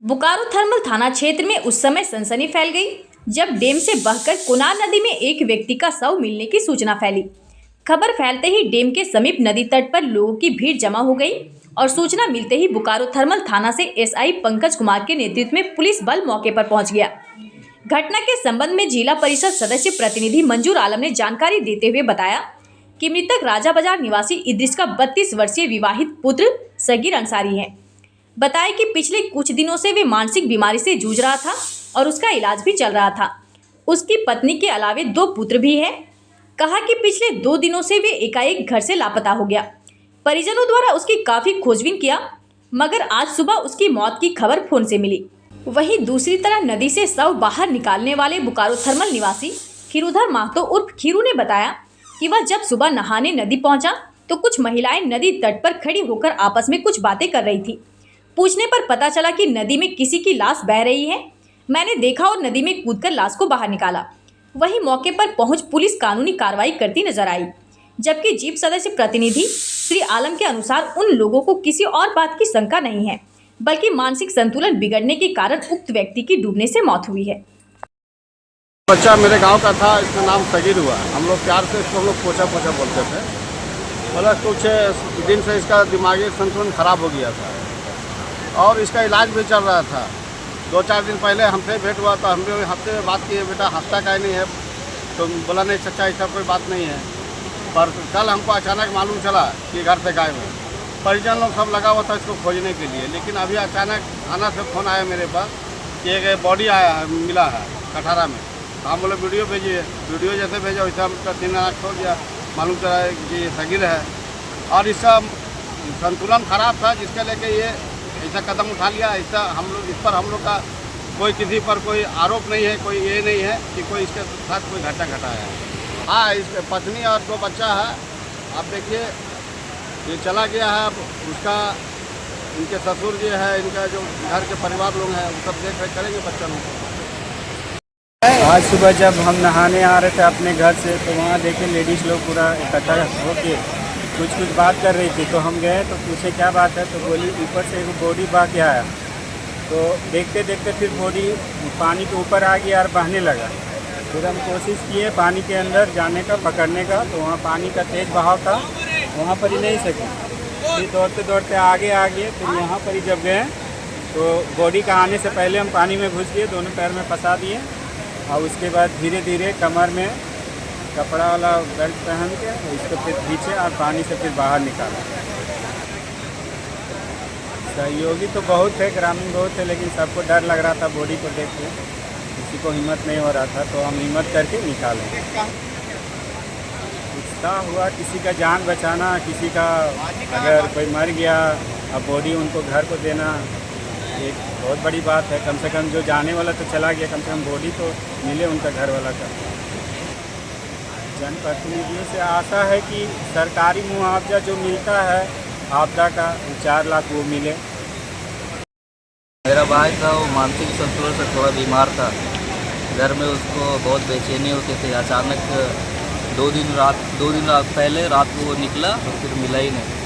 Bokaro thermal थाना क्षेत्र में उस समय सनसनी फैल गई जब डैम से बहकर कोनार नदी में एक व्यक्ति का शव मिलने की सूचना फैली। खबर फैलते ही डैम के समीप नदी तट पर लोगों की भीड़ जमा हो गई और सूचना मिलते ही बोकारो थर्मल थाना से एसआई पंकज कुमार के नेतृत्व में पुलिस बल मौके पर पहुंच गया। घटना के संबंध में जिला परिषद सदस्य प्रतिनिधि मंजूर आलम ने जानकारी देते हुए बताया कि मृतक राजा बाजार निवासी इद्रिस का 32 वर्षीय विवाहित पुत्र सगीर अंसारी है। बताया कि पिछले कुछ दिनों से वे मानसिक बीमारी से जूझ रहा था और उसका इलाज भी चल रहा था। उसकी पत्नी के अलावे 2 पुत्र भी हैं। कहा कि पिछले 2 दिनों से वे एकाएक घर से लापता हो गया। परिजनों द्वारा उसकी काफी खोजबीन किया मगर आज सुबह उसकी मौत की खबर फोन से मिली। वहीं दूसरी तरफ नदी से शव बाहर निकालने वाले बोकारो थर्मल निवासी खीरूधर महतो उर्फ खीरू ने बताया कि वह जब सुबह नहाने नदी पहुंचा तो कुछ महिलाएं नदी तट पर खड़ी होकर आपस में कुछ बातें कर रही थी। पूछने पर पता चला कि नदी में किसी की लाश बह रही है। मैंने देखा और नदी में कूदकर लाश को बाहर निकाला। वहीं मौके पर पहुंच पुलिस कानूनी कार्रवाई करती नजर आई, जबकि जीप सदस्य प्रतिनिधि श्री आलम के अनुसार उन लोगों को किसी और बात की शंका नहीं है, बल्कि मानसिक संतुलन बिगड़ने के कारण उक्त व्यक्ति की डूबने से मौत हुई है। बच्चा मेरे गांव का था, इसका नाम सगीर हुआ। हम लोग प्यार से इसको हम लोग पोछा पोछा बोलते थे। मतलब कुछ दिन से इसका दिमागी संतुलन खराब हो गया था और इसका इलाज भी चल रहा था। 2-4 दिन पहले हमसे भेंट हुआ तो हम भी हफ्ते में बात किए, बेटा हंसता काहे नहीं है? तो बोला नहीं चाचा ऐसा कोई बात नहीं है। पर कल हमको अचानक मालूम चला कि घर से गायब है। परिजन लोग सब लगा हुआ था इसको खोजने के लिए, लेकिन अभी अचानक थाना से फ़ोन आया मेरे पास कि एक बॉडी आया है, मिला है कठारा में। तो हम बोले वीडियो भेजिए। वीडियो जैसे भेजा वैसे हम उसका 3 आँख छोड़ दिया। मालूम चला कि सगीर है और इसका संतुलन खराब था, जिसके लेके ये ऐसा कदम उठा लिया। ऐसा इस पर हम लोग का कोई किसी पर कोई आरोप नहीं है, कोई ये नहीं है कि कोई इसके साथ कोई घटना घटाया है। हाँ, इसके पत्नी और 2 बच्चा है। आप देखिए ये चला गया है। अब उसका इनके ससुर जी है, इनका जो घर के परिवार लोग हैं वो सब देख रेख करेंगे बच्चों को। आज सुबह जब हम नहाने आ रहे थे अपने घर से तो वहाँ देखे लेडीज़ लोग पूरा इकट्ठा होके कुछ बात कर रही थी। तो हम गए तो पूछे क्या बात है, तो बोली ऊपर से एक बॉडी बह के आया। तो देखते देखते फिर बॉडी पानी के ऊपर आ गया और बहने लगा। फिर हम कोशिश किए पानी के अंदर जाने का, पकड़ने का, तो वहाँ पानी का तेज़ बहाव था, वहाँ पर ही नहीं सके। फिर दौड़ते दौड़ते आगे आ गए। फिर यहाँ पर ही जब गए तो बॉडी का आने से पहले हम पानी में घुस गए, दोनों पैर में फंसा दिए और उसके बाद धीरे धीरे कमर में कपड़ा वाला बेल्ट पहन के इसको फिर खींचे और पानी से फिर बाहर निकाला। सहयोगी तो बहुत थे, ग्रामीण बहुत थे, लेकिन सबको डर लग रहा था बॉडी को देख के, किसी को हिम्मत नहीं हो रहा था। तो हम हिम्मत करके निकाले। उत्साह हुआ किसी का जान बचाना, किसी का अगर कोई मर गया अब बॉडी उनको घर को देना एक बहुत बड़ी बात है। कम से कम जो जाने वाला तो चला गया, कम से कम बॉडी तो मिले उनका घर वाला का। जनप्रतिनिधियों से आशा है कि सरकारी मुआवजा जो मिलता है आपदा का 4 लाख वो मिले। मेरा भाई था, वो मानसिक संतुलन से थोड़ा बीमार था। घर में उसको बहुत बेचैनी होती थी। अचानक 2 दिन रात पहले रात को वो निकला तो फिर मिला ही नहीं।